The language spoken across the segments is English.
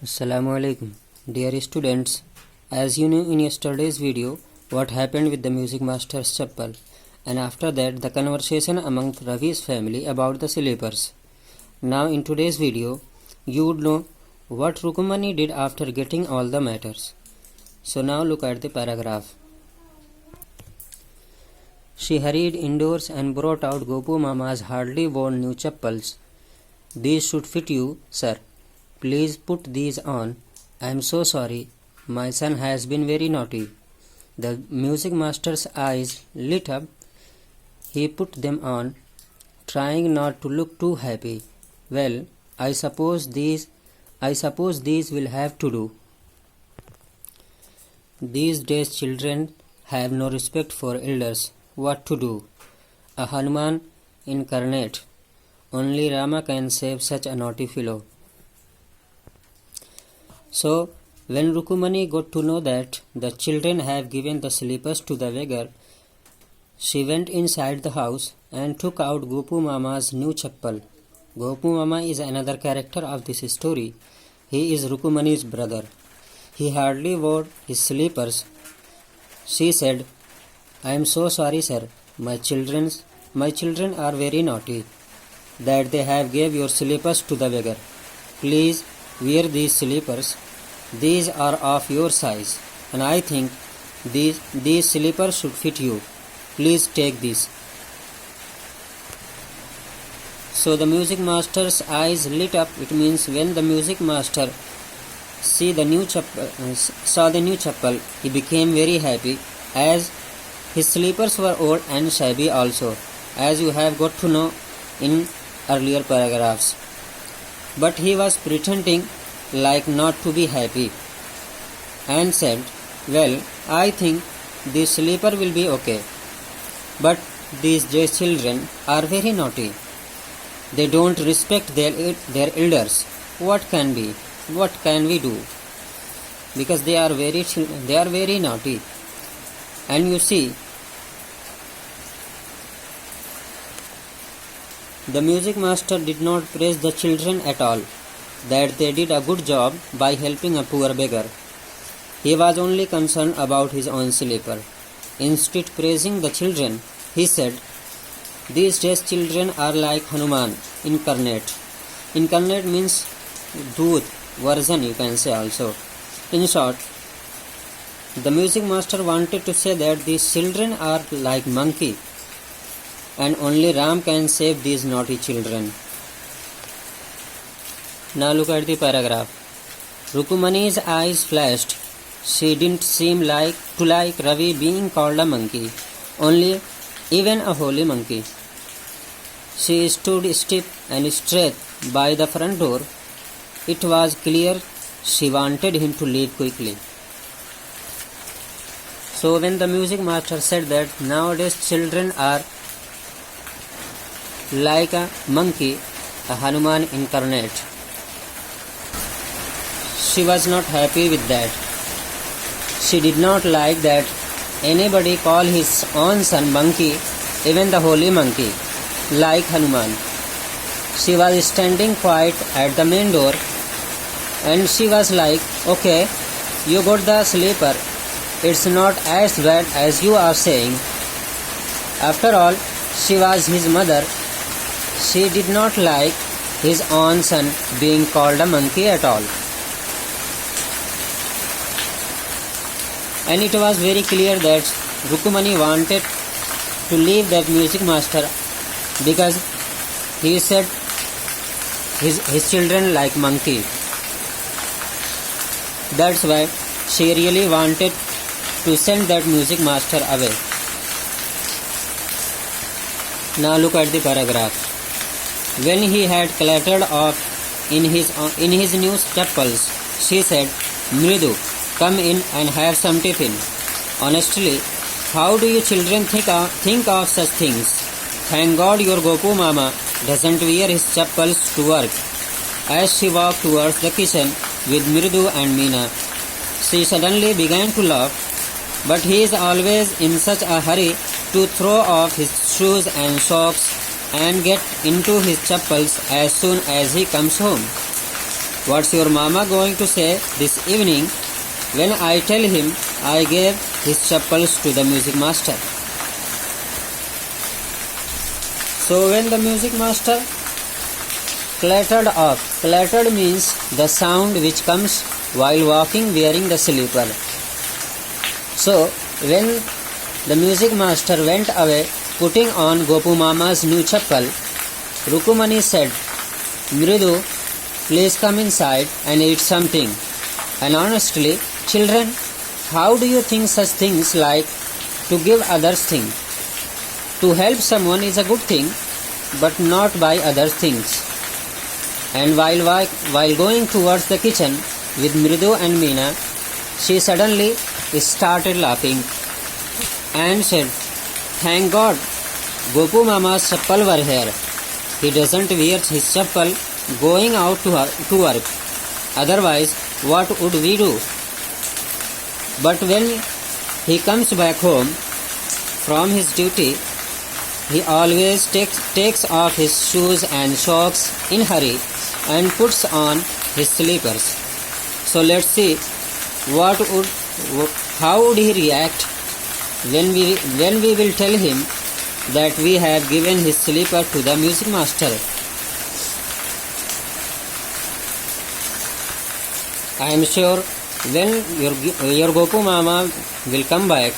Assalamualaikum. Dear students, as you knew in yesterday's video what happened with the music master's chappal, and after that the conversation among Ravi's family about the slippers. Now in today's video you would know what Rukumani did after getting all the matters. So now look at the paragraph. She hurried indoors and brought out Gopu Mama's hardly worn new chappals. These should fit you, sir. Please put these on. I am so sorry. My son has been very naughty. The music master's eyes lit up. He put them on, trying not to look too happy. Well, I suppose these will have to do. These days children have no respect for elders. What to do? A Hanuman incarnate. Only Rama can save such a naughty fellow. So, when Rukumani got to know that the children have given the slippers to the beggar, she went inside the house and took out Gopu Mama's new chappal. Gopu Mama is another character of this story. He is Rukumani's brother. He hardly wore his slippers. She said, I am so sorry, sir. My children are very naughty, that they have gave your slippers to the beggar. Please wear these slippers. These are of your size, and I think these slippers should fit you. Please take these. So the music master's eyes lit up. It means when the music master saw the new chappal, he became very happy, as his slippers were old and shabby also, as you have got to know in earlier paragraphs. But he was pretending like not to be happy, and said, well, I think this slipper will be okay. But these days children are very naughty. They don't respect their elders. What can we do? Because they are very naughty. And you see, the music master did not praise the children at all, that they did a good job by helping a poor beggar. He was only concerned about his own slipper. Instead praising the children, he said, these days children are like Hanuman incarnate. Incarnate means Doodh version, you can say also. In short, the music master wanted to say that these children are like monkey, and only Ram can save these naughty children. Now look at the paragraph. Rukumani's eyes flashed. She didn't seem to like Ravi being called a monkey, only even a holy monkey. She stood stiff and straight by the front door. It was clear she wanted him to leave quickly. So when the music master said that nowadays children are like a monkey, a Hanuman incarnate, she was not happy with that. She did not like that anybody call his own son monkey, even the holy monkey, like Hanuman. She was standing quiet at the main door, and she was like, okay, you got the slipper. It's not as bad as you are saying. After all, she was his mother. She did not like his own son being called a monkey at all. And it was very clear that Rukumani wanted to leave that music master because he said his children like monkey. That's why she really wanted to send that music master away. Now look at the paragraph. When he had clattered off in his new chappals, she said, Mridu, come in and have some tiffin. Honestly, how do you children think of such things? Thank God your Gopu Mama doesn't wear his chappals to work. As she walked towards the kitchen with Mridu and Meena, she suddenly began to laugh, but he is always in such a hurry to throw off his shoes and socks and get into his chappals as soon as he comes home. What's your mama going to say this evening? When I tell him I gave his chappals to the music master. So when the music master clattered off. Clattered means the sound which comes while walking wearing the slipper. So when the music master went away putting on Gopu Mama's new chappal, Rukumani said, Mridu, please come inside and eat something. And honestly, children, how do you think such things like to give others things? To help someone is a good thing, but not by other things. And while going towards the kitchen with Mridu and Meena, she suddenly started laughing and said, Thank God, Gopu Mama's chappal were here. He doesn't wear his chappal going out to work. Otherwise, what would we do? But when he comes back home from his duty, he always takes off his shoes and socks in hurry and puts on his slippers. So let's see how would he react when we will tell him that we have given his slipper to the music master. I am sure when your Gopu Mama will come back,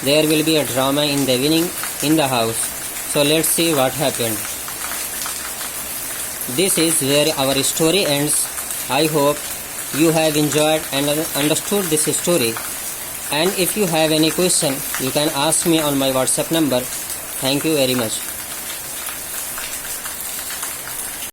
there will be a drama in the evening in the house. So let's see what happened. This is where our story ends. I hope you have enjoyed and understood this story. And if you have any question, you can ask me on my WhatsApp number. Thank you very much.